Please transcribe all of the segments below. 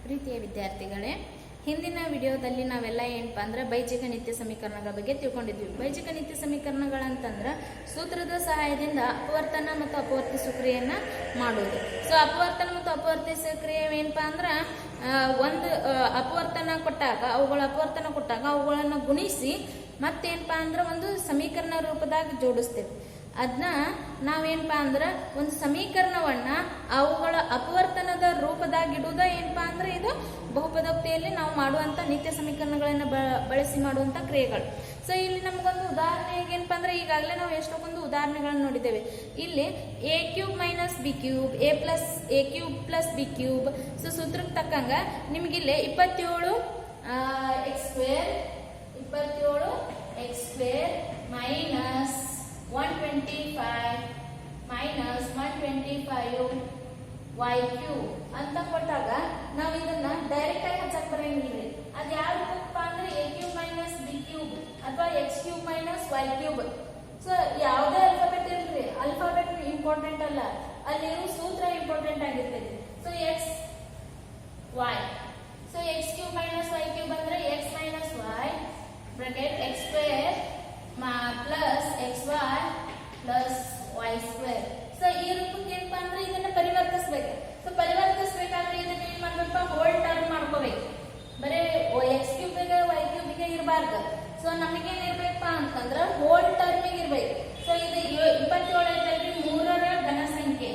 ಪ್ರೀತಿಯ ವಿದ್ಯಾರ್ಥಿಗಳೇ, ಹಿಂದಿನ ವಿಡಿಯೋದಲ್ಲಿ ನಾವೆಲ್ಲ ಏನಪ್ಪಾ ಅಂದ್ರೆ ಬೈಜಿಕನಿತ್ಯ ಸಮೀಕರಣಗಳ ಬಗ್ಗೆ ತಿಳ್ಕೊಂಡಿದ್ವಿ. ಬೈಜಿಕನಿತ್ಯ ಸಮೀಕರಣಗಳಂತಂದ್ರೆ ಸೂತ್ರದ ಸಹಾಯದಿಂದ ಅಪವರ್ತನ ಮತ್ತು ಅಪವರ್ತಿಸುವ ಕ್ರಿಯೆಯನ್ನ ಮಾಡೋದು. ಸೊ ಅಪವರ್ತನ ಮತ್ತು ಅಪವರ್ತಿಸುವ ಕ್ರಿಯೆ ಏನಪ್ಪಾ ಅಂದ್ರೆ ಒಂದು ಅಪವರ್ತನ ಕೊಟ್ಟಾಗ ಅವುಗಳನ್ನ ಗುಣಿಸಿ ಮತ್ತೇನಪ್ಪಾ ಅಂದ್ರೆ ಒಂದು ಸಮೀಕರಣ ರೂಪದಾಗ ಜೋಡಿಸ್ತೇವೆ. ಅದನ್ನ ನಾವೇನಪ್ಪಾ ಅಂದ್ರೆ ಒಂದು ಸಮೀಕರಣವನ್ನ ಅವುಗಳ ಅಪವರ್ತನದ ರೂಪದಾಗ ಇಡುವುದ ಏನಪ್ಪಾ ಅಂದ್ರೆ ಇದು ಬಹುಪದೋಕ್ತಿಯಲ್ಲಿ ನಾವು ಮಾಡುವಂತ ನಿತ್ಯ ಸಮೀಕರಣಗಳನ್ನ ಬಳಸಿ ಮಾಡುವಂತ ಕ್ರಿಯೆಗಳು. ಸೊ ಇಲ್ಲಿ ನಮಗೊಂದು ಉದಾಹರಣೆಗೆ ಏನಪ್ಪಾ ಅಂದ್ರೆ ಈಗಾಗಲೇ ನಾವು ಎಷ್ಟೊಂದು ಉದಾಹರಣೆಗಳನ್ನ ನೋಡಿದ್ದೇವೆ. ಇಲ್ಲಿ a³ - b³ a³ + b³. So ಸೂತ್ರಕ್ಕೆ ತಕ್ಕಂಗ ನಿಮ್ಗಿಲ್ಲಿ 27 x² ಮೈನಸ್ 125 y³ ಅಂತ ಕೊಟ್ಟಾಗ ನಾವು ಇದನ್ನ ಡೈರೆಕ್ಟ್ ಆಗಿ ಹಚ್ಚಕ್ ಬರಂಗಿಲ್ಲ. ಅದ್ ಯಾವ ರೂಪಪ್ಪ ಅಂದ್ರೆ a³ - b³ ಅಥವಾ x³ - y³. ಸೊ ಯಾವುದೇ ಅಲ್ಫಾಬೆಟ್ ಇರ್ಲಿ, ಅಲ್ಫಾಬೆಟ್ ಇಂಪಾರ್ಟೆಂಟ್ ಅಲ್ಲ, ಅಲ್ಲಿರೋ ಸೂತ್ರ ಇಂಪಾರ್ಟೆಂಟ್ ಆಗಿರ್ತೈತಿ. So x y, so x³ - y³ ಅಂದ್ರೆ x - y bracket x² plus xy plus y². So ಈ ರೂಪಕ್ಕೆ ಏನಪ್ಪಾ ಅಂದ್ರೆ ಇದನ್ನ ಪರಿವರ್ತಿಸಬೇಕು. ಸೊ ಪರಿವರ್ತಿಸಬೇಕಾದ್ರೆ ಇದನ್ನ ಏನ್ ಮಾಡ್ಬೇಕಪ್ಪ, ಹೋಲ್ ಟರ್ಮ್ ಮಾಡ್ಕೋಬೇಕು. ಬರೀ x³ y³ ಇರಬಾರ್ದು. ಸೊ ನಮಗೇನ್ ಇರ್ಬೇಕಪ್ಪ ಅಂತಂದ್ರ ಹೋಲ್ ಟರ್ಮ್ ಇರ್ಬೇಕು. ಸೊ ಇದು 27 ಐತಲ್ರಿ, 3ರ ಘನ ಸಂಖ್ಯೆ.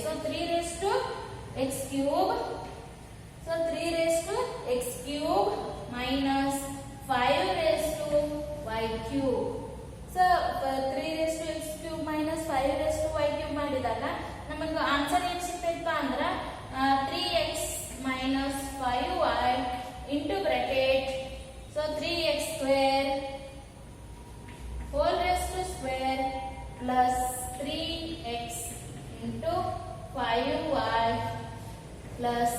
So 3x³ so 3x³ minus 5y³. So 3x³ minus 5y³ ಮಾಡಿದಾಗ ನಮಗೆ ಆನ್ಸರ್ ಏನ್ ಸಿಗ್ತೈತಪ್ಪ ಅಂದ್ರ 3x minus 5y into bracket. So 3x² whole raised to square plus 3x into 5y plus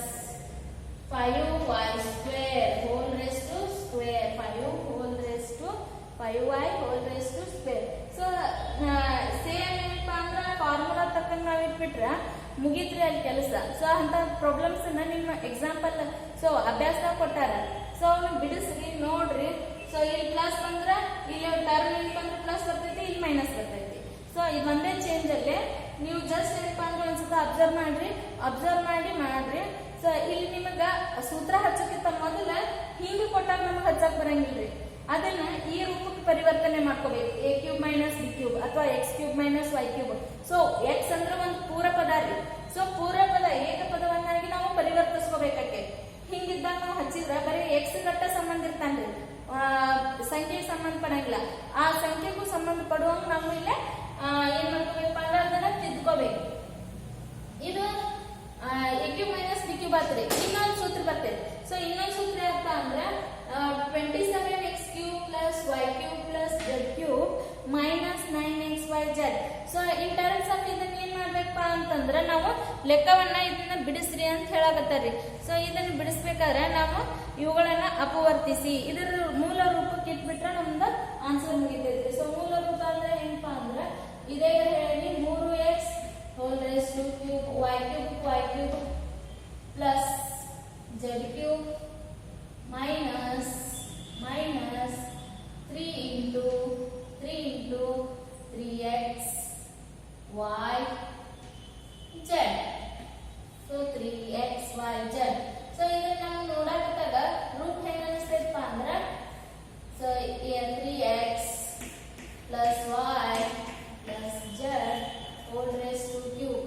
5y² whole raised to square 5 whole raised to 5y whole raised to square. So same ಏನಪ್ಪಾ ಅಂದ್ರೆ formula ತಕ್ಕಂಗೆ ನಾವು ಇಟ್ಬಿಟ್ರೆ ಮುಗಿತ್ರಿ ಅಲ್ಲಿ ಕೆಲಸ. So ಅಂತ problems ಅನ್ನ ನಿಮ್ಮ ಎಕ್ಸಾಂಪಲ್ ಸೊ ಅಭ್ಯಾಸದಾಗ ಕೊಟ್ಟಾರ. ಸೊ ಅವನ್ನ ಬಿಡಿಸ್ರಿ, ನೋಡ್ರಿ. ಸೊ ಇಲ್ಲಿ ಪ್ಲಸ್ ಬಂದ್ರ ಇಲ್ಲಿ ಟರ್ಮ್ ಏನಪ್ಪ ಅಂದ್ರೆ ಪ್ಲಸ್ ಬರ್ತೈತಿ, ಇಲ್ಲಿ ಮೈನಸ್ ಬರ್ತೈತಿ. ಸೊ ಇದು ಒಂದೇ ಚೇಂಜ್ ಅಲ್ಲೇ ನೀವು ಜಸ್ಟ್ ಏನಪ್ಪಾ ಅಂದ್ರೆ ಒಂದ್ಸತ ಅಬ್ಸರ್ವ್ ಮಾಡ್ರಿ. ಸೊ ಇಲ್ಲಿ ನಿಮಗ ಸೂತ್ರ ಹಚ್ಚಕ್ಕಿಂತ ಮೊದಲ ಹಿಂಗೆ ಕೊಟ್ಟಾಗ ನಮಗೆ ಹಚ್ಚಕ್ ಬರಂಗಿಲ್ರಿ. ಅದನ್ನ ಈ ರೂಪಕ್ಕೆ ಪರಿವರ್ತನೆ ಮಾಡ್ಕೋಬೇಕು. a³ - b³ ಅಥವಾ x³ - y³. ಸೊ x ಅಂದ್ರೆ ಒಂದು ಪೂರ ಪದ ರೀ. ಸೊ ಪೂರ ಪದ ಏಕಪದವನ್ನಾಗಿ ನಾವು ಪರಿವರ್ತಿಸ್ಕೋಬೇಕಕ್ಕೆ. ಹಿಂಗಿದ್ದಾಗ ನಾವು ಹಚ್ಚಿದ್ರ ಬರೀ x ಗಟ್ಟ ಸಂಬಂಧ ಇರ್ತಾನ್ರಿ, ಸಂಖ್ಯೆಗೆ ಸಂಬಂಧ ಪಡಂಗಿಲ್ಲ. ಆ ಸಂಖ್ಯೆಗೂ ಸಂಬಂಧ ಪಡುವಂಗ ನಾವು ಇಲ್ಲೇ ಏನ್ ಮಾಡ್ಕೋಬೇಕಪ್ಪ ಅಂದ್ರೆ ಅದನ್ನ ತಿದ್ಕೋಬೇಕು. ಇದು a³ - b³ ಬರ್ತದೆ. ಇನ್ನೊಂದು ಸೂತ್ರ ಬರ್ತದೆ. ಸೊ ಇನ್ನೊಂದು ಸೂತ್ರ ಏನಪ್ಪ ಅಂದ್ರೆ 27x³ plus y³ plus z³ minus 9xyz. So in terms of ಇದನ್ನ ಏನ್ ಮಾಡ್ಬೇಕಪ್ಪ ಅಂತಂದ್ರೆ ನಾವು ಲೆಕ್ಕವನ್ನ ಇದನ್ನ ಬಿಡಿಸ್ರಿ ಅಂತ ಹೇಳಾಕತ್ತಾರ್ರಿ. ಸೊ ಇದನ್ನ ಬಿಡಿಸ್ಬೇಕಾದ್ರೆ ನಾವು ಇವುಗಳನ್ನ ಅಪವರ್ತಿಸಿ ಇದರ ಮೂಲ ರೂಪಕ್ಕೆ ಇಟ್ಬಿಟ್ರೆ ನಮ್ದು ಆನ್ಸರ್ ಮುಗಿತೈತ್ರಿ. ಸೊ ಮೂಲ ರೂಪ ಅಂದ್ರೆ ಏನಪ್ಪಾ ಅಂದ್ರೆ ಇದೇ ಹೇಳಿ 3x whole raised to cube y³ plus z³ minus 3 into 3x y z. So 3xyz. So ಇದನ್ನ ನಾವು ನೋಡಾಕತ್ತಾಗ ರೂಟ್ ಹೆಂಗ ಅನಿಸ್ತೈತಪ್ಪ ಅಂದ್ರ so 3x plus y plus z whole raised to cube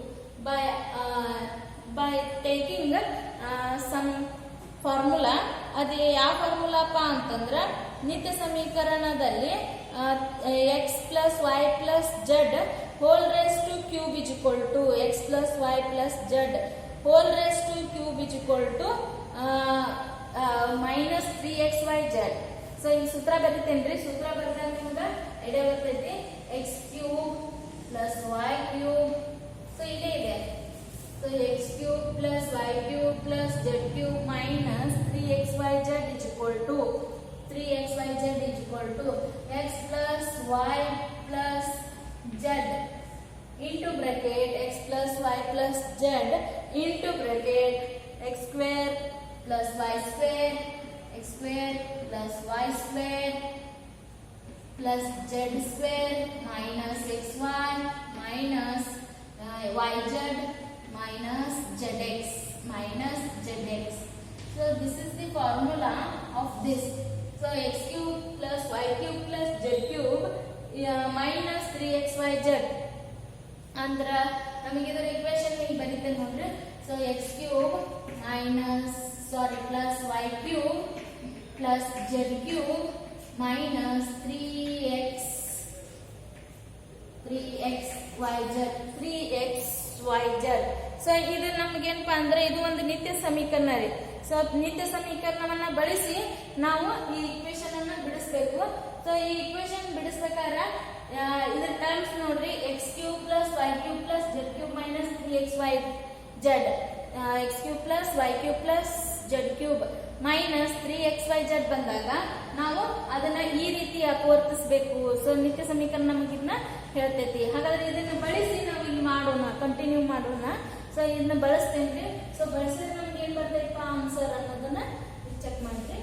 by taking some formula. ಅದು ಯಾವ ಫಾರ್ಮುಲಾಪ್ಪ ಅಂತಂದ್ರ ನಿತ್ಯ ಸಮೀಕರಣದಲ್ಲಿ x plus y plus z whole raised to cube is equal to x plus y plus z whole raised to cube is equal to minus 3xyz. So ಇಲ್ಲಿ ಸೂತ್ರ ಬರೀತೇನ್ರಿ. ಸೂತ್ರ ಬರೆದಾಗ ನಿಮ್ಗೆ ಐಡಿಯಾ ಬರ್ತೈತಿ. x³ plus y³. ಸೊ ಇದೇ ಇದೆ. So x³ plus y³ plus z³ minus 3xyz is equal to 3xyz is equal to x plus y plus z into bracket x plus y plus z into bracket x square plus y square, x square plus y square plus z square minus xy minus yz minus zx minus zx. So this is the formula of this. So x cube plus y cube plus z cube minus 3xyz ಅಂದ್ರ ನಮಗೆ ಇದರ equation ಇಲ್ಲಿ ಬರೀತೇನೆ ನೋಡ್ರಿ. So x cube minus plus y cube plus z cube minus 3xyz. So ಇದು ನಮಗೇನಪ್ಪ ಅಂದ್ರೆ ಇದು ಒಂದು ನಿತ್ಯ ಸಮೀಕರಣ ರೀ. ಸೊ ನಿತ್ಯ ಸಮೀಕರಣವನ್ನ ಬಳಸಿ ನಾವು ಈ ಇಕ್ವೇಶನ್ ಅನ್ನ ಬಿಡಿಸಬೇಕು. ಸೊ ಈ ಇಕ್ವೇಶನ್ ಬಿಡಿಸಬೇಕಾದ್ರೆ ಇದರ ಟರ್ಮ್ಸ್ ನೋಡ್ರಿ, x cube plus y cube plus z cube minus 3xyz, x cube plus y cube plus z cube minus 3xyz ಬಂದಾಗ ನಾವು ಅದನ್ನ ಈ ರೀತಿ ಅಪವರ್ತಿಸಬೇಕು. ಸೊ ನಿತ್ಯ ಸಮೀಕರಣ ನಮಗಿನ್ನ ಹೇಳ್ತೈತಿ. ಹಾಗಾದ್ರೆ ಇದನ್ನ ಬಳಸಿ ನಾವು ಇಲ್ಲಿ ಮಾಡೋಣ, ಕಂಟಿನ್ಯೂ ಮಾಡೋಣ. ಸೊ ಇದನ್ನ ಬಳಸ್ತೇನ್ರಿ. ಸೊ ಬಳಸಿದ್ರೆ ನಮ್ಗೆ ಏನ್ ಬರ್ತೈತಪ್ಪ ಆನ್ಸರ್ ಅನ್ನೋದನ್ನ ಚೆಕ್ ಮಾಡ್ರಿ.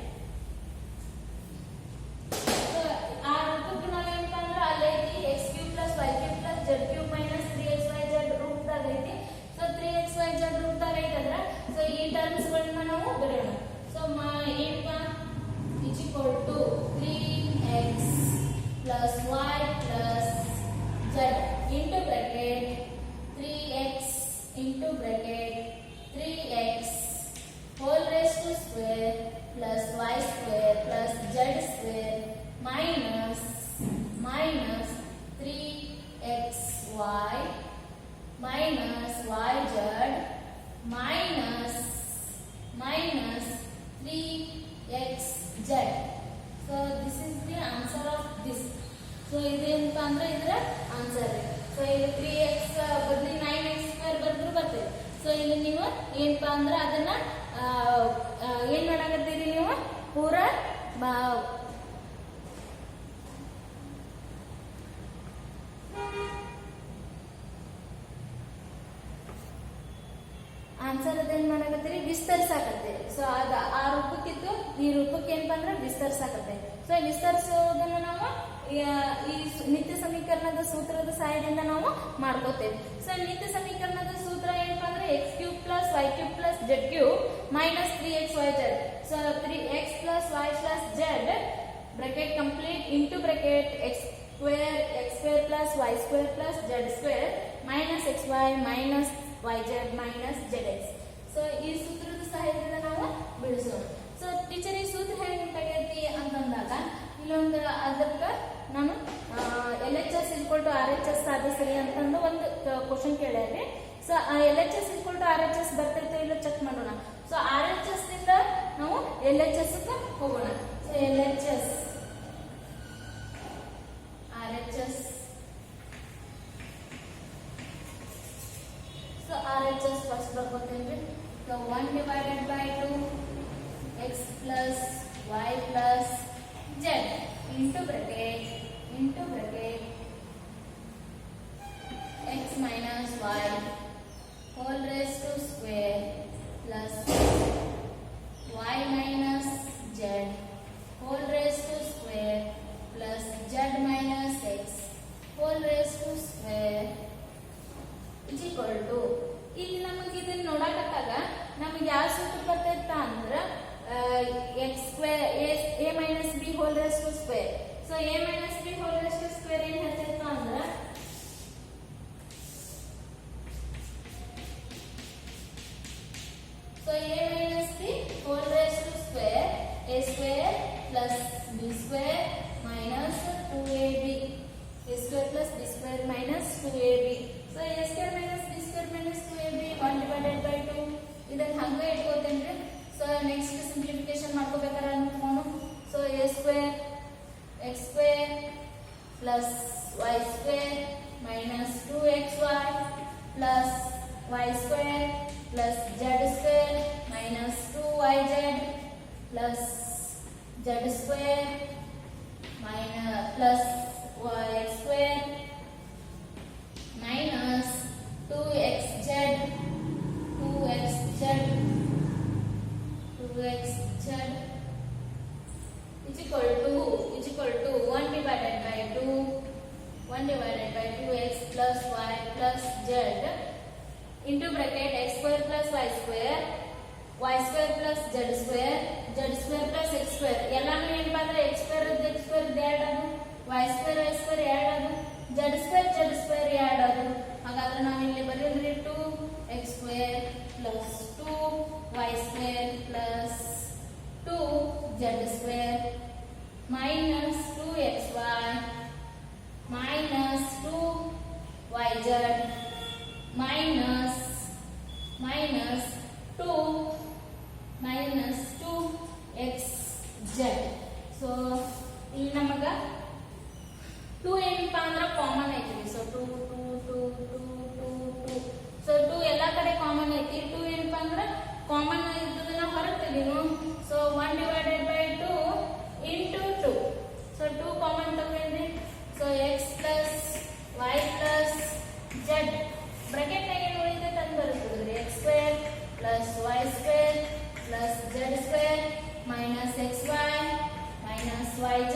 ಆ ರೂಪಕ್ಕೆ ನಾವೇನಪ್ಪ ಅಂದ್ರೆ ಅಲ್ಲಿ ಐತಿ x cube plus y cube plus z cube minus 3xyz ರೂಪದಾಗ ಐತಿ. ಸೊ 3xyz ರೂಪದಾಗ ಐತಂದ್ರ ಸೊ ಈ ಟರ್ಮ್ಸ್ ಗಳನ್ನ ನಾವು ಬರೆಯೋಣ. ಸೊ ಏನಪ್ಪ is equal to 3x plus y plus z into bracket 3x into bracket 3x whole raised to square plus y square plus z square minus 3xy minus yz minus 3xz. So this is the answer of this. So ಇದೇನಪ್ಪ ಅಂದ್ರೆ ಇದರ answer. So ಇಲ್ಲಿ 3x ಬದಲಿ 9x square ಬರೆದ್ರು ಬರ್ತದೆ. So ಇಲ್ಲಿ ನೀವು ಏನಪ್ಪಾ ಅಂದ್ರೆ ಅದನ್ನ ಏನ್ ಮಾಡಾಕತ್ತೀರಿ ನೀವು ಪೂರ ಆನ್ಸರ್ ಅದೇನ್ ಮಾಡಾಕತ್ತೀರಿ ವಿಸ್ತರಿಸಾಕತ್ತೀರಿ. ಸೊ ಅದ ಆ ರೂಪಕ್ಕಿತ್ತು ಈ ರೂಪಕ್ಕೆ ಏನಪ್ಪಾ ಅಂದ್ರೆ ವಿಸ್ತರಿಸಾಕತ್ತೆ. ಸೊ ವಿಸ್ತರಿಸೋದನ್ನ ನಾವು ಈ ನಿತ್ಯ ಸಮೀಕರಣದ ಸೂತ್ರದ ಸಹಾಯದಿಂದ ನಾವು ಮಾಡ್ಕೋತೇವೆ. ಸೊ ನಿತ್ಯ ಸಮೀಕರಣದ ಸೂತ್ರ ಏನಪ್ಪಾ ಅಂದ್ರೆ x cube plus y cube plus z cube minus 3xyz. So 3x plus y plus z bracket complete into bracket x square plus y square plus z square minus xy minus yz minus zx. So ಈ ಸೂತ್ರದ ಸಹಾಯದಿಂದ ನಾವು ಬಿಡಿಸೋಣ. So teacher ಈ ಸೂತ್ರ ಹೆಂಗ್ ಉಂಟಾಗೈತಿ ಅಂತಂದಾಗ ಇಲ್ಲೊಂದು ಅದಕ್ಕೆ ನಾನು LHS equal to RHS ಸಾಧಿಸ್ರಿ ಅಂತಂದು ಒಂದು ಕ್ವಶನ್ ಕೇಳ್ಯಾರಿ. So LHS equal to RHS ಬರ್ತೈತೆ ಇಲ್ಲ ಚೆಕ್ ಮಾಡೋಣ. ಸೊ RHS ಇಂದ ನಾವು LHS ಗೆ ಹೋಗೋಣ. So LHS so RHS first ಬರ್ಕೊತೇನ್ರಿ. So 1 divided by 2 x plus y plus z into bracket x minus y whole raised to square plus y minus z whole raised to square plus z minus x whole raised to square is equal to ಇಲ್ಲಿ ನಮಗೆ ಇದನ್ನ ನೋಡಾಕತ್ತಾಗ ನಮಗೆ ಯಾವ ಸೂತ್ರ ಬರ್ತೈತ ಅಂದ್ರ x square a minus b whole raised to square. So a minus b whole raised to square ಏನ್ ಹೇಳ್ತೈತ ಅಂದ್ರ so a minus b whole raised to square a square plus b square minus 2ab a square plus b square minus 2ab. so a square minus b square minus 2ab 1 divided by 2 ಇದನ್ನ ಹಂಗ ಇಟ್ಕೋತೇನ್ರಿ. So next simplification ಮಾಡ್ಕೋಬೇಕಾದ್ರೆ ಅನ್ಕೊಂಡು so a square x square plus y square minus 2xy plus y square plus z square minus 2yz plus z square minus plus y square minus 2xz into bracket x square plus y square plus z square plus x square ಎಲ್ಲಾನು ಏನಪ್ಪಾ ಅಂದ್ರೆ x square ಎರಡು ಅದು y square ಎರಡು ಅದು z square ಎರಡು ಅದು. ಹಾಗಾದ್ರೆ ನಾವು ಇಲ್ಲಿ ಬರೆಯೋದ್ರಿ 2x square plus 2y square plus 2z square minus 2xy minus 2yz minus 2xz. So ಇಲ್ಲಿ ನಮಗ 2 ಏನಪ್ಪಾ ಅಂದ್ರೆ ಕಾಮನ್ ಐತಿ. ಸೊ 2 ಸೊ 2 ಎಲ್ಲಾ ಕಡೆ ಕಾಮನ್ ಐತಿ. 2 ಏನಪ್ಪಾ ಅಂದ್ರೆ ಕಾಮನ್ ಇದ್ದದನ್ನ ಹೊರಗೆ ತೆಗಿನು. So 1 divided by 2 into 2. So 2 common ತಗೊಂಡ್ರಿ. So x plus y plus z bracket ನಾಗ ಏನು ಉಳಿತೈತೆ ಅಂತ ಬರ್ತದ್ರಿ. x square plus y square plus z square minus xy minus yz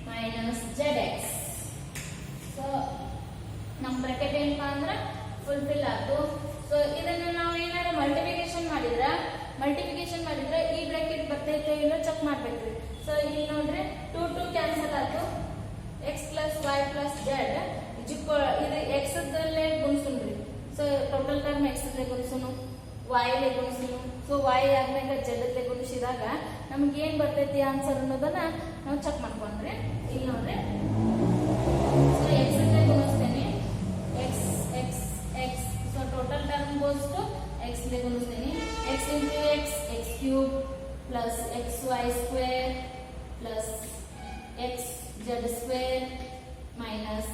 minus zx. So ನಮ್ಮ ಬ್ರಾಕೆಟ್ ಏನಪ್ಪಾ ಅಂದ್ರೆ ಫುಲ್ಫಿಲ್ ಆಯ್ತು. ಸೊ ಇದನ್ನ ನಾವು ಏನಾದ್ರು ಮಲ್ಟಿಪ್ಲಿಕೇಶನ್ ಮಾಡಿದ್ರೆ ಈ ಬ್ರಾಕೆಟ್ ಬರ್ತೈತೆ ಇಲ್ಲ ಚೆಕ್ ಮಾಡ್ಬೇಕ್ರಿ. ಸೊ ಇಲ್ಲಿ ನೋಡ್ರಿ 2 ಕ್ಯಾನ್ಸಲ್ ಆಯ್ತು. x plus y plus z ಇದು x ದಲ್ಲೇ ಗುಣಿಸುನ್ರಿ. ಸೊ ಟೋಟಲ್ ಟರ್ಮ್ x ಅಲ್ಲೇ ಗುಣಿಸುನು, y ಅಲ್ಲೇ ಗುಣಿಸುನು. ಸೊ y ಆದ್ಮೇಲೆ z ಅಲ್ಲೇ ಗುಣಿಸಿದಾಗ ನಮ್ಗೆ ಏನ್ ಬರ್ತೈತಿ ಆನ್ಸರ್ ಅನ್ನೋದನ್ನ ನಾವು ಚೆಕ್ ಮಾಡ್ಕೊಂಡ್ರಿ. ಇಲ್ಲಿ ನೋಡ್ರಿ ಸೊ x ಅಲ್ಲೇ ಗುಣಿಸ್ತೇನೆ x. So total term goes to x ಅಲ್ಲೇ ಗುಣಿಸ್ತೇನೆ. x into x cube plus xy square plus xz square minus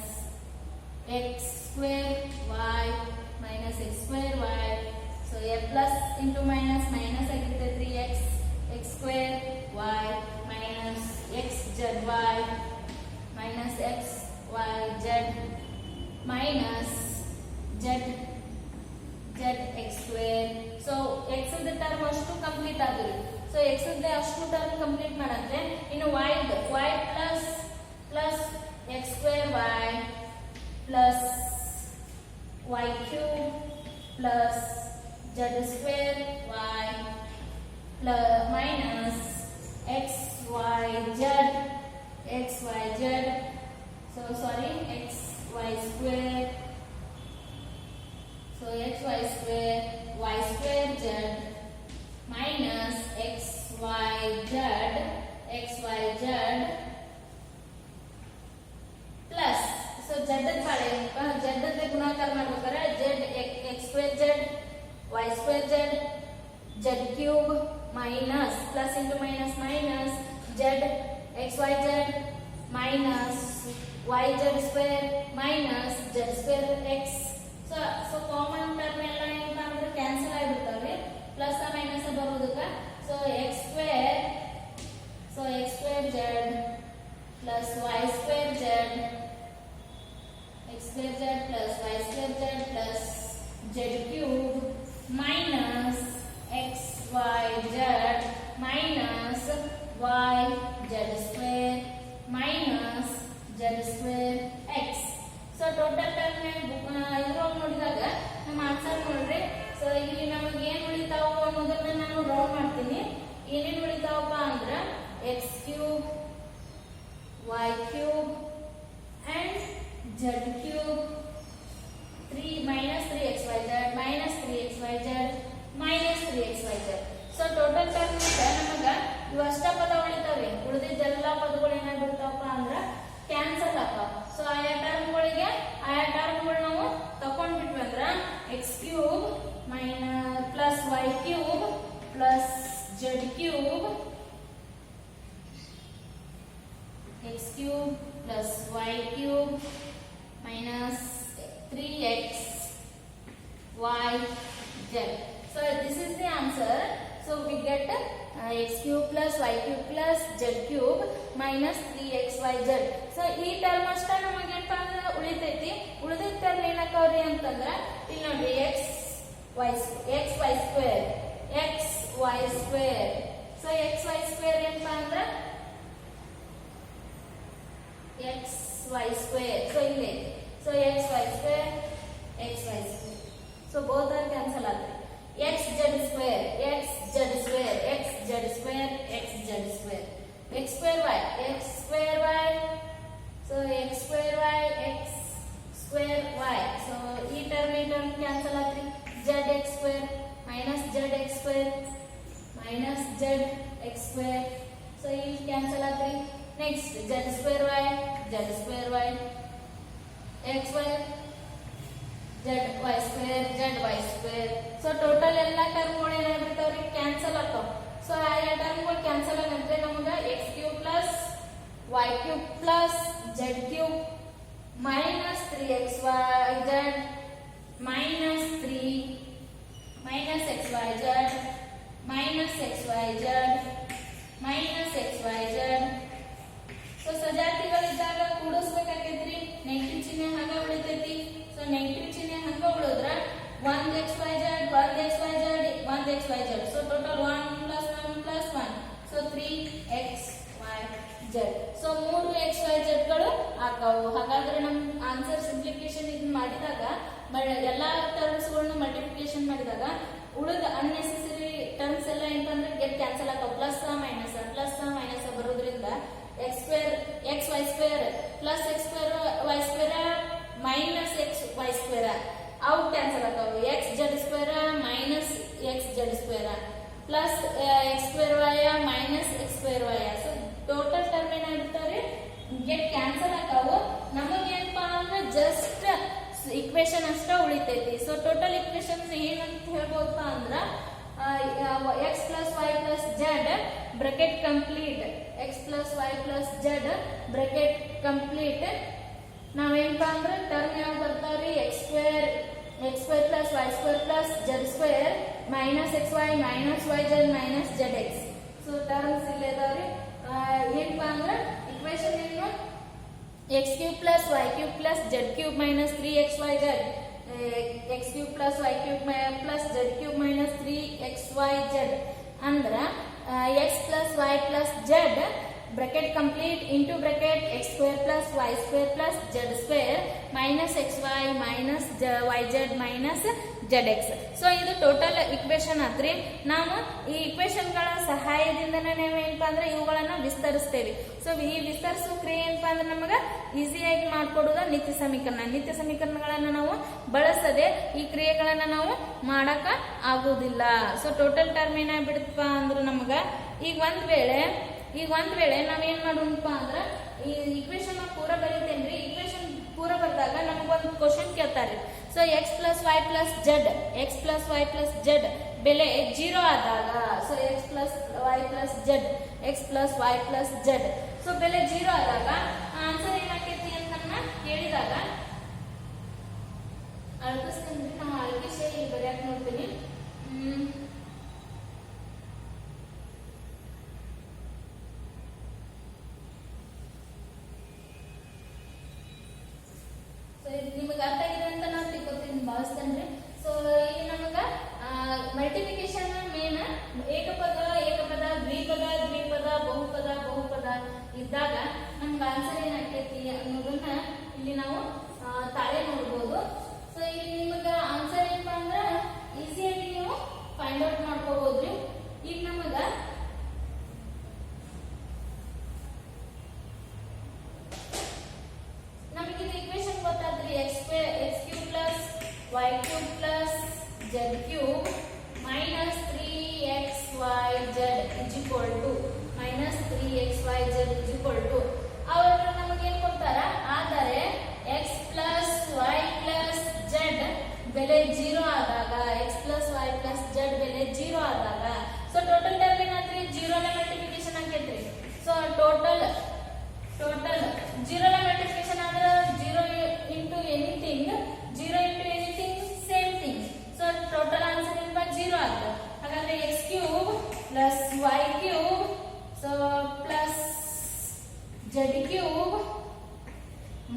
x square y minus x square y. So a plus into minus ಆಗಿರುತ್ತೆ 3x x square y minus xz y minus x y z minus z x square. So x the term ಅಷ್ಟು complete ಆದ್ರಿ. So x the ಅಷ್ಟು term complete ಮಾಡಂದ್ರೆ ಇನ್ನು y plus x square y plus y cube plus z square y plus minus xyz. So sorry, xy square. So xy square y square z minus xyz plus. So z ಗುಣಾಕಾರ ಮಾಡ್ಬೇಕಾದ್ರೆ z x square z y square z cube minus plus into minus z xyz minus yz square minus z square x. So common term ಎಲ್ಲ ಏನಂತ ಅಂದ್ರೆ cancel ಆಗಿಬಿಡ್ತಾವೆ. Plus minus ಬರೋದಕ್ಕೆ so x square z plus y square z x square z plus y square z plus z cube minus xyz minus yz square minus z square x. So total term ಇದ್ರೊಳಗೆ ನೋಡಿದಾಗ ನಮ್ಮ answer ನೋಡ್ರಿ. So ಇಲ್ಲಿ ನಮಗೆ ಏನ್ ಉಳಿತಾವ ಅನ್ನೋದನ್ನ ನಾನು ರೌಂಡ್ ಮಾಡ್ತೀನಿ. ಏನೇನು ಉಳಿತಾವಪ್ಪ ಅಂದ್ರೆ x cube y cube and z cube 3 minus 3xyz minus 3xyz minus 3xyz. So total term ನಮಗ ಇವಷ್ಟ ಪದ ಉಳಿತಾವೆ. ಉಳಿದಿದ್ದೆಲ್ಲ ಪದಗಳು ಏನಾಗ್ಬಿಡ್ತಾವಪ್ಪ ಅಂದ್ರೆ ಕ್ಯಾನ್ಸಲ್ ಆಗ್ತಾವ. ಸೊ ಆಯಾ ಟರ್ಮ್ಗಳು ನಾವು ತಕೊಂಡ್ಬಿಟ್ವಿ ಅಂದ್ರೆ x cube plus y cube plus z cube x cube plus y cube minus 3x y z. So this is the answer. So we get x cube plus y cube plus z cube minus 3xyz. So ಈ term ಅಷ್ಟ ನಮಗೆ ಏನಪ್ಪಾ ಅಂದ್ರೆ ಉಳಿತೈತಿ. ಉಳಿದ term ಏನಾಕವ್ರಿ ಅಂತಂದ್ರ ಇಲ್ಲಿ ನೋಡ್ರಿ x y square. So x y square ಏನಪ್ಪಾ ಅಂದ್ರೆ xy square. So ಇಲ್ಲಿ so xy square. So so both are cancel ಆತ್ರಿ. X z square x z square x z square x z square x square y x square y. So x square y x square y. So ಈ term cancel ಆತ್ರಿ. Z x square minus z x square minus z x square. So ಇಲ್ಲಿ cancel ಆತ್ರಿ. Next z square y x y z y square. So total ಎಲ್ಲ ಟರ್ಮ್ಗಳು ಏನಾಗ್ಬಿಡ್ತಾವ್ರಿ cancel ಆಗ್ತಾವ. So ಆ ಟರ್ಮ್ಗಳು cancel ಆಗಂದ್ರೆ ನಮಗ x cube plus y cube plus z cube minus 3xyz minus 3 minus xyz minus xyz minus xyz. So ಸಜಾತಿಗಳಿದ್ದಾಗ ಕೂಡಿಸ್ಬೇಕಾಗೈತ್ರಿ. Negative ಚಿಹ್ನೆ ಹಂಗ ಉಳಿತೈತಿ. ಸೊ ನೆಗೆಟಿವ್ ಚಿಹ್ನೆ ಹಂಗ ಉಳಿದ್ರ 1xyz 1xyz 1xyz. So total 1 plus 1 plus 1. So 3xyz. So 3 xyz ಗಳು ಆಕಾವು. ಹಾಗಾದ್ರೆ ನಮ್ ಆನ್ಸರ್ ಸಿಂಪ್ಲಿಫಿಕೇಶನ್ ಇದನ್ನ ಮಾಡಿದಾಗ ಎಲ್ಲಾ ಟರ್ಮ್ಸ್ ಗಳನ್ನು ಮಲ್ಟಿಪ್ಲಿಕೇಶನ್ ಮಾಡಿದಾಗ ಉಳಿದ ಅನ್ನೆಸೆಸರಿ ಟರ್ಮ್ಸ್ ಎಲ್ಲ ಏನಂದ್ರೆ ಗೆಟ್ ಕ್ಯಾನ್ಸಲ್ ಆಕಾವು. ಪ್ಲಸ್ ಮೈನಸ್ ಬರೋದ್ರಿಂದ x square x y square plus x square y square minus x y square ಅವು ಕ್ಯಾನ್ಸಲ್ ಆಕಾವು. x z square minus x z square plus x square y minus x square y. So total term ಏನಾಗ್ಬಿಡ್ತಾವ್ರಿ get cancel ಆಕಾವು. ನಮಗೇನಪ್ಪಾ ಅಂದ್ರೆ just equation ಅಷ್ಟ ಉಳಿತೈತಿ. So total equation ಏನಂತ ಹೇಳ್ಬೋದಪ್ಪ ಅಂದ್ರ x plus y plus z bracket complete x plus y plus z bracket complete. ನಾವೇನಪ್ಪಾ ಅಂದ್ರೆ term ಯಾವ ಬರ್ತಾವ್ರಿ x square plus y square plus z square minus xy minus yz minus zx. So terms ಇಲ್ಲಿ ಇದಾವ್ರಿ. ಏನಪ್ಪಾ ಅಂದ್ರೆ equation ಏನು x cube plus y cube plus z cube minus 3xyz x cube plus y cube plus z cube minus 3xyz ಅಂದ್ರ x plus y plus z bracket complete into bracket x square plus y square plus z square minus xy minus yz minus zx. So ಇದು total equation ಆತ್ರಿ. ನಾವು ಈ equation ಗಳ ಸಹಾಯದಿಂದನೇ ನಾವೇನಪ್ಪಾ ಅಂದ್ರೆ ಇವುಗಳನ್ನ ವಿಸ್ತರಿಸ್ತೇವೆ. So ಈ ವಿಸ್ತರಿಸುವ ಕ್ರಿಯೆ ಏನಪ್ಪಾ ಅಂದ್ರೆ ನಮಗ ಈಸಿಯಾಗಿ ಮಾಡ್ಕೊಡೋದ ನಿತ್ಯ ಸಮೀಕರಣಗಳನ್ನ ನಾವು ಬಳಸದೆ ಈ ಕ್ರಿಯೆಗಳನ್ನ ನಾವು ಮಾಡಕ ಆಗುದಿಲ್ಲ. ಸೊ ಟೋಟಲ್ ಟರ್ಮ್ ಏನಾಗ್ಬಿಡುತ್ತಪ್ಪ ಅಂದ್ರೆ ನಮಗ ಈಗ ಒಂದ್ ವೇಳೆ ನಾವೇನ್ ಮಾಡೋಣಪ್ಪ ಅಂದ್ರ ಈ ಇಕ್ವೇಶನ್ ಪೂರ ಬರೀತೇನ್ರಿ. ಇಕ್ವೇಶನ್ ಪೂರ ಬರ್ದಾಗ ನಮಗೊಂದು ಕ್ವಶನ್ ಕೇಳ್ತಾರೆ. So x plus y plus z ಬೆಲೆ 0 ಆದಾಗ so x plus y plus z so ಬೆಲೆ 0 ಆದಾಗ ಆನ್ಸರ್ ಏನಾಕೈತಿ ಅಂತ ಕೇಳಿದಾಗ ಅಳಕಿಸ್ತೀನಿ. ನಾವು ಅಳಕಿಸಿ ಬರೆಯಕ್ ನೋಡ್ತೀನಿ. ನಿಮಗೆ ಅರ್ಥ ಆಗಿದೆ ಅಂತ ನಾನು ತಿಳ್ಕೊತೀನಿ ಭಾವಿಸ್ತೇನೆ. ಸೊ ಇಲ್ಲಿ ನಮಗ ಮಲ್ಟಿಪ್ಲಿಕೇಶನ್ ಮೇನ್ ಏಕಪದ ದ್ವಿಪದ ಬಹುಪದ ಇದ್ದಾಗ ನಮ್ಗೆ ಆನ್ಸರ್ ಏನಾಗ್ತೈತಿ ಅನ್ನೋದನ್ನ ಇಲ್ಲಿ ನಾವು ತಾಳೆ ನೋಡ್ಬೋದು. ಸೊ ಇಲ್ಲಿ ನಿಮಗ ಆನ್ಸರ್ ಏನಪ್ಪಾ ಅಂದ್ರ ಈಸಿಯಾಗಿ ನೀವು ಫೈಂಡ್ ಔಟ್ ಮಾಡ್ಕೋಬಹುದ್ರಿ. ಈಗ ನಮಗ equation ಗೊತ್ತಾದ್ರಿ. x cube plus y cube plus z cube minus 3xyz is equal to ಅವರು ನಮಗೇನ್ ಕೊಡ್ತಾರ ಆದರೆ x plus y plus z ಬೆಲೆ 0 ಆದಾಗ ಸೊ ಟೋಟಲ್ ಟರ್ಮ್ ಏನಾದ್ರಿ 0 ನ ಮಲ್ಟಿಪ್ಲಿಕೇಶನ್ ಆಗೈತ್ರಿ. ಸೊ ಟೋಟಲ್ 0 ನ ಮಲ್ಟಿಪ್ಲಿಕೇಶನ್ ಆದ್ರೆ 0 into anything same thing. So total answer ಏನಪ್ಪ 0 ಆಗುತ್ತೆ. ಹಾಗಾದ್ರೆ x cube plus y cube so plus z cube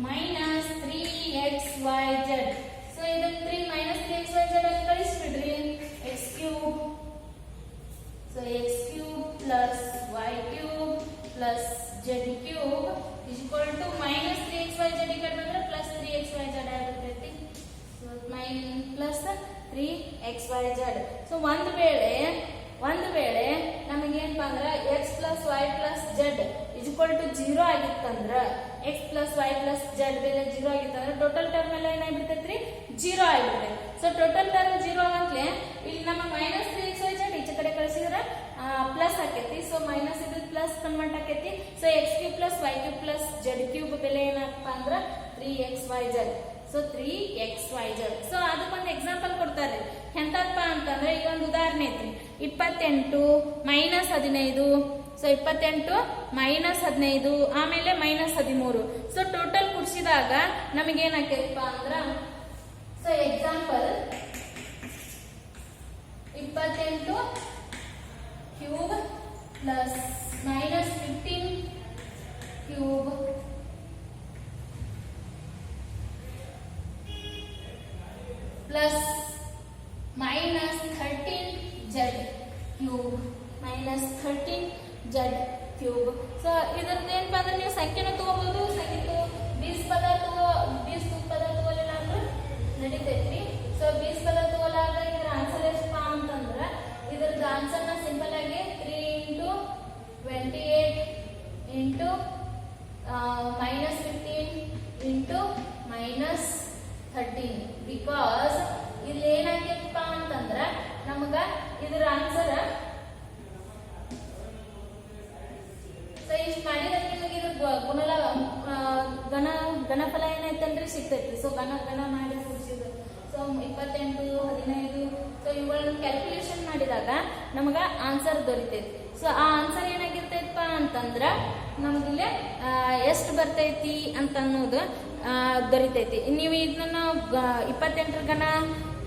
minus 3xyz. So ಇದನ್ನ 3 minus 3xyz ಅಲ್ಲಿ ಕಳಿಸ್ಬಿಡ್ರಿ. x cube so x cube plus y cube plus z cube is equal to minus 3xyz ಈ ಕಡೆ ಬಂದ್ರೆ plus 3xyz ಆಗಿರ್ತೈತಿ. So plus 3 XYZ. So ಒಂದು ವೇಳೆ ನಮಗೇನಪ್ಪ ಅಂದ್ರೆ x plus y plus z equal to 0 ಆಗಿತ್ತಂದ್ರ x plus y plus z ಬೆಲೆ 0 ಆಗಿತ್ತಂದ್ರೆ total term ಎಲ್ಲ ಏನಾಗ್ಬಿಡ್ತೈತ್ರಿ 0 ಆಗಿಬಿಡ್ತೈತಿ. ಸೊ ಟೋಟಲ್ ಟರ್ಮ್ 0 ಆಗಂತ್ಲೆ ಇಲ್ಲಿ ನಮ್ಮ ಮೈನಸ್ 3xyz ಈಚೆ ಕಡೆ ಕಳಿಸಿದ್ರೆ ಪ್ಲಸ್ ಆಕೈತಿ. ಸೊ ಮೈನಸ್ ಇದು ಪ್ಲಸ್ ಕನ್ವರ್ಟ್ ಆಕೈತಿ. So x³ plus y³ plus z³ ಬೆಲೆ ಏನಪ್ಪ ಅಂದ್ರ 3xyz. So 3xyz. ಸೊ ಅದಕ್ಕೊಂದು ಎಕ್ಸಾಂಪಲ್ ಕೊಡ್ತಾರೆ ಎಂತಪ್ಪ ಅಂತಂದ್ರೆ ಈಗ ಒಂದು ಉದಾಹರಣೆ ಐತಿ 28 ಮೈನಸ್ 15. ಸೊ 28 ಮೈನಸ್ 15 ಆಮೇಲೆ ಮೈನಸ್ 13. ಸೊ ಟೋಟಲ್ ಕೂಡಿಸಿದಾಗ ನಮಗೇನಾಕೈತಪ್ಪ ಅಂದ್ರ so example 28 cube plus minus 15 cube plus minus 13z cube minus 13z cube. So ಇದ್ರದ್ದು ಏನಪ್ಪ ಅಂದ್ರೆ ನೀವು ಸಂಖ್ಯೆನ ತಗೋಬಹುದು. ಸಂಖ್ಯೆ ಬೀಸ್ ಪದ ತಗೋಲಿಲ್ಲ ಅಂದ್ರೆ ನಡೀತೈತ್ರಿ. ಸೊ ಬೀಸ್ ಪದ ತಗೋಲಾಗ ಇದ್ರ ಆನ್ಸರ್ ಎಷ್ಟಪ್ಪ ಅಂತಂದ್ರ ಇದ್ರದ್ದು ಆನ್ಸರ್ನ ಸಿಂಪಲ್ ಆಗಿ 3 into 28 into minus 15 into minus 13. Because ಇಲ್ಲಿ ಏನಾಗಿತ್ತಪ್ಪ ಅಂತಂದ್ರ ನಮಗ ಇದ್ರ ಆನ್ಸರ್ ಸೊ ಇಷ್ಟು ಮಾಡಿದ್ರೆ ನಿಮಗೆ ಇದು ಗಣಫಲ ಏನೈತಲ್ರಿ ಸಿಗ್ತೈತಿ. ಸೊ ಗಣ ಮಾಡಿ ಕೂಡಿಸಿದ್ರು. ಸೊ 28 15 ಸೊ ಇವುಗಳನ್ನ ಕ್ಯಾಲ್ಕುಲೇಷನ್ ಮಾಡಿದಾಗ ನಮಗ ಆನ್ಸರ್ ದೊರಿತೈತಿ. ಸೊ ಆ ಆನ್ಸರ್ ಏನಾಗಿರ್ತೈತಪ್ಪ ಅಂತಂದ್ರ ನಮಗಿಲ್ಲಿ ಎಷ್ಟು ಬರ್ತೈತಿ ಅಂತ ಅನ್ನೋದು ದೊರಿತೈತಿ. ನೀವು ಇದನ್ನ 28ರ ಗಣ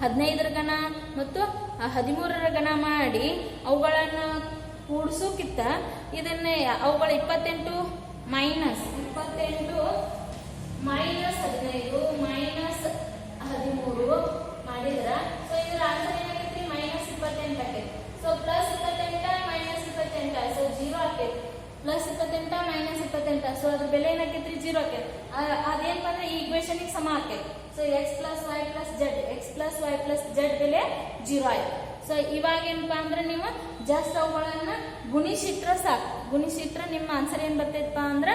15ರ ಗಣ ಮತ್ತು 13ರ ಗಣ ಮಾಡಿ ಅವುಗಳನ್ನ ಕೂಡಿಸೋಕ್ಕಿಂತ ಇದನ್ನ ಅವುಗಳ 28 ಮೈನಸ್ 15 ಮೈನಸ್ 13 ಮಾಡಿದ್ರ ಸೊ ಇದರ ಆನ್ಸರ್ ಏನಾಗೈತಿ ಮೈನಸ್ 28 ಆಗೈತಿ. ಸೊ ಪ್ಲಸ್ 28 ಮೈನಸ್ 28 ಸೊ 0 ಆಗೈತಿ. ಪ್ಲಸ್ 28 ಮೈನಸ್ 28 ಸೊ ಅದ್ರ ಬೆಲೆ ಏನಾಗೈತ್ರಿ 0 ಆಗೈತಿ. ಅದೇನಪ್ಪ ಅಂದ್ರೆ ಈ ಈಕ್ವೇಶನ್ ಸಮ ಆಗೈತಿ. So x plus y plus z ಬೆಲೆ 0 ಆಯ್ತು. ಸೊ ಇವಾಗ ಏನಪ್ಪಾ ಅಂದ್ರೆ ನೀವು ಜಸ್ಟ್ ಅವುಗಳನ್ನ ಗುಣಿಸಿಟ್ರ ಸಾಕು. ಗುಣಿಸಿಟ್ರ ನಿಮ್ಮ ಆನ್ಸರ್ ಏನ್ ಬರ್ತೈತಪ್ಪ ಅಂದ್ರ